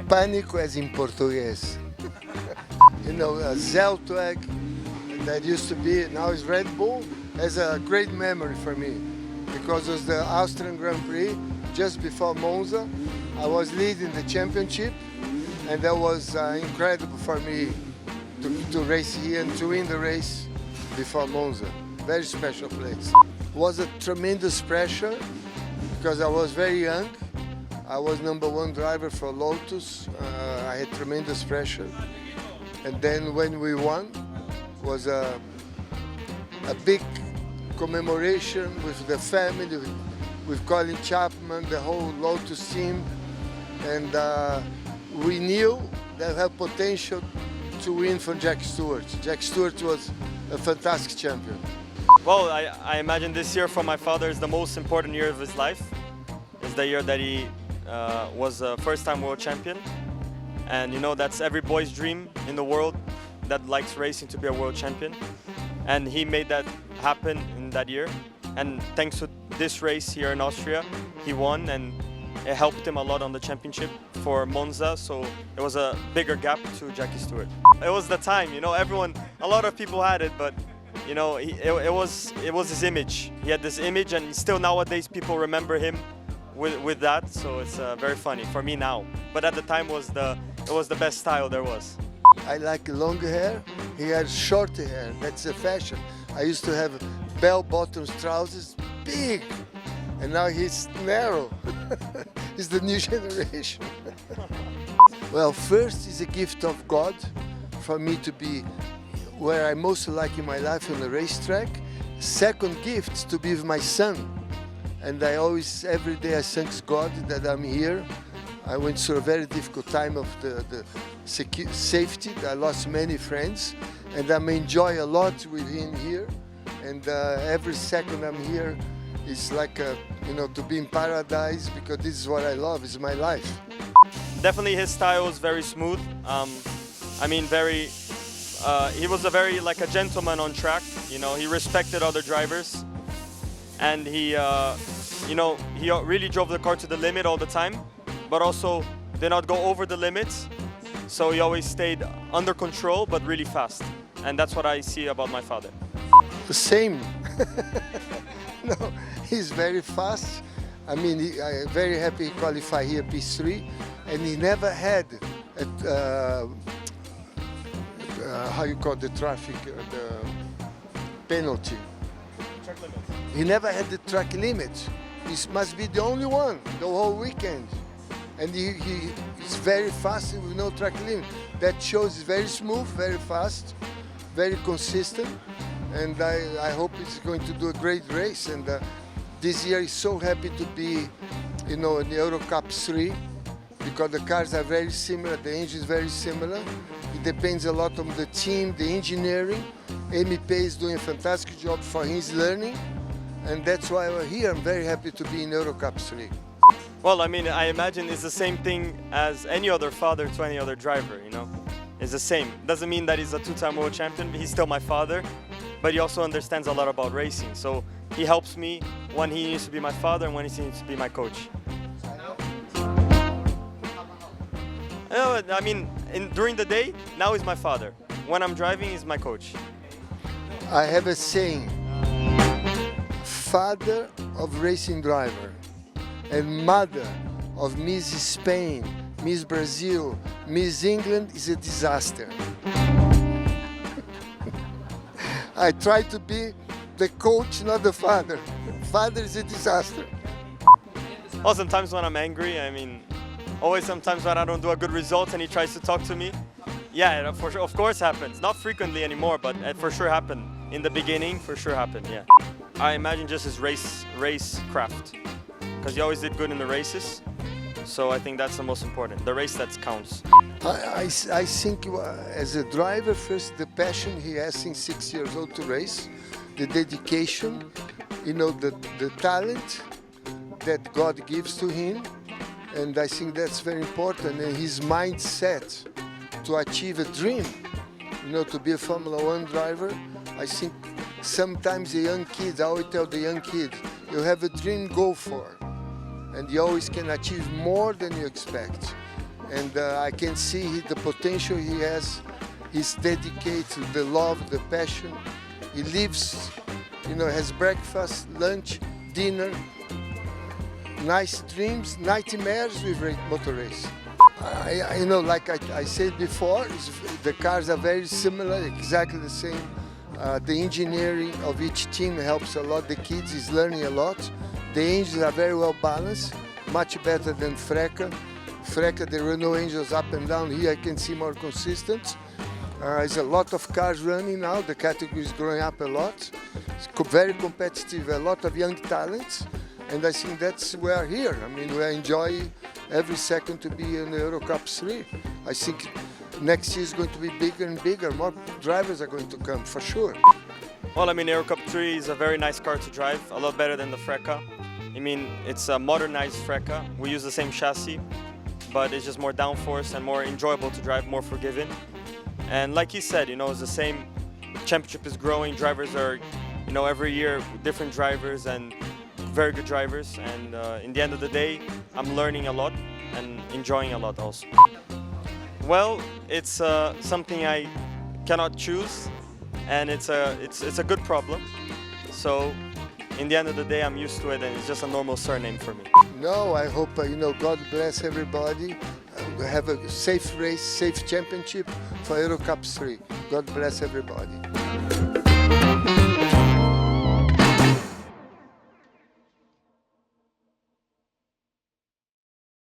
Pânico as in português. You know, Zeltweg, that used to be, now is Red Bull, has a great memory for me because it was the Austrian Grand Prix just before Monza. I was leading the championship, and that was incredible for me to race here and to win the race before Monza. Very special place. It was a tremendous pressure because I was very young. I was #1 driver for Lotus. I had tremendous pressure. And then when we won, was a big commemoration with the family, with Colin Chapman, the whole Lotus team. And we knew they had potential to win from Jack Stewart. Jack Stewart was a fantastic champion. Well, I imagine this year for my father is the most important year of his life. It's the year that he was a first-time world champion. And you know, that's every boy's dream in the world that likes racing, to be a world champion. And he made that happen in that year. And thanks to this race here in Austria, he won, and it helped him a lot on the championship for Monza, so it was a bigger gap to Jackie Stewart. It was the time, you know, a lot of people had it, but you know, it was his image. He had this image, and still nowadays people remember him with that, so it's very funny for me now. But at the time it was the best style there was. I like long hair. He had short hair. That's the fashion. I used to have bell-bottom trousers, big, and now he's narrow. He's the new generation. Well, first is a gift of God for me to be where I most like in my life on the racetrack. Second gift, to be with my son. And I always, every day I thank God that I'm here. I went through a very difficult time of the safety. I lost many friends, and I enjoy a lot with him here. And every second I'm here is like, you know, to be in paradise, because this is what I love, it's my life. Definitely his style was very smooth. I mean, he was like a gentleman on track. You know, he respected other drivers, and he really drove the car to the limit all the time, but also did not go over the limits. So he always stayed under control, but really fast. And that's what I see about my father. The same. No, he's very fast. I mean, I'm very happy he qualified here P3, and he never had how you call the traffic, the penalty. Track limit. He never had the track limit. He must be the only one the whole weekend. And he's very fast with no track limit. That shows he's very smooth, very fast, very consistent. And I hope he's going to do a great race. And this year he's so happy to be, you know, in the Eurocup 3, because the cars are very similar, the engine is very similar. It depends a lot on the team, the engineering. MEP is doing a fantastic job for his learning. And that's why we're here. I'm very happy to be in Eurocup 3. Well, I mean, I imagine it's the same thing as any other father to any other driver, you know? It's the same. Doesn't mean that he's a two-time world champion, but he's still my father. But he also understands a lot about racing. So he helps me when he needs to be my father and when he needs to be my coach. I mean, during the day, now he's my father. When I'm driving, he's my coach. I have a saying, father of racing driver and mother of Miss Spain, Miss Brazil, Miss England is a disaster. I try to be the coach, not the father. Father is a disaster. Well, sometimes when I'm angry, I mean, always sometimes when I don't do a good result and he tries to talk to me, yeah, of course happens. Not frequently anymore, but it for sure happened. In the beginning, for sure happened, yeah. I imagine just his race craft, because he always did good in the races. So I think that's the most important, the race that counts. I think as a driver, first the passion he has since 6 years old to race, the dedication, you know, the talent that God gives to him, and I think that's very important, and his mindset to achieve a dream, you know, to be a Formula 1 driver. I think sometimes the young kids, I always tell the young kids, you have a dream, go for it. And you always can achieve more than you expect. and I can see the potential he has. He's dedicated, the love, the passion. He lives, has breakfast, lunch, dinner, nice dreams, nightmares with motor race. Like I said before, the cars are very similar, exactly the same. The engineering of each team helps a lot. The kids is learning a lot. The engines are very well balanced, much better than Freca. Freca, the Renault engines up and down. Here I can see more consistent. There's a lot of cars running now. The category is growing up a lot. It's very competitive, a lot of young talents. And I think that's why we're here. I mean, we enjoy every second to be in the Eurocup 3. I think next year is going to be bigger and bigger. More drivers are going to come, for sure. Well, I mean, Eurocup 3 is a very nice car to drive, a lot better than the Freca. I mean, it's a modernized Freca. We use the same chassis, but it's just more downforce and more enjoyable to drive, more forgiving. And like he said, it's the same. Championship is growing. Drivers are, every year different drivers and very good drivers. And in the end of the day, I'm learning a lot and enjoying a lot also. Well, it's something I cannot choose, and it's a good problem. So in the end of the day, I'm used to it, and it's just a normal surname for me. No, I hope, God bless everybody. Have a safe race, safe championship for Eurocup 3. God bless everybody.